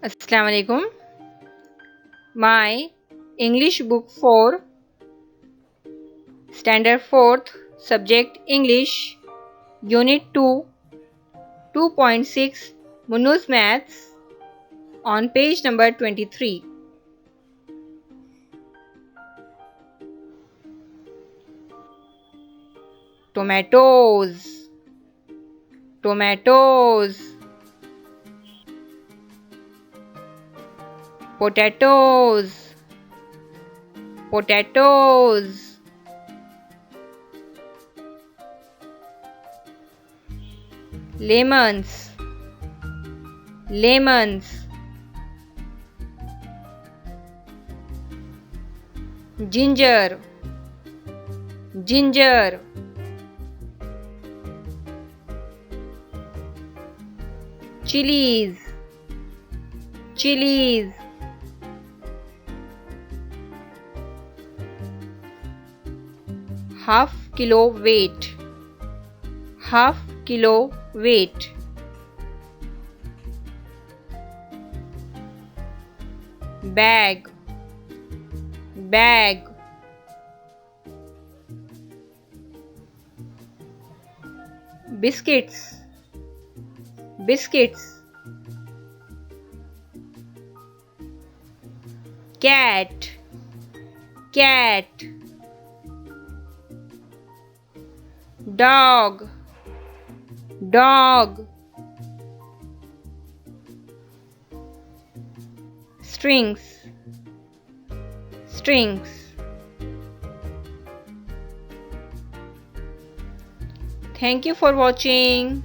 Assalamu alaikum. My English book for Standard 4th Subject English Unit 2 2.6 Munnu's Maths on page number 23. Tomatoes, tomatoes, potatoes, potatoes, lemons, lemons, ginger, ginger, chilies, chilies, half kilo weight, half kilo weight, bag, bag, biscuits, biscuits, cat, cat, dog, dog, strings, strings. Thank you for watching.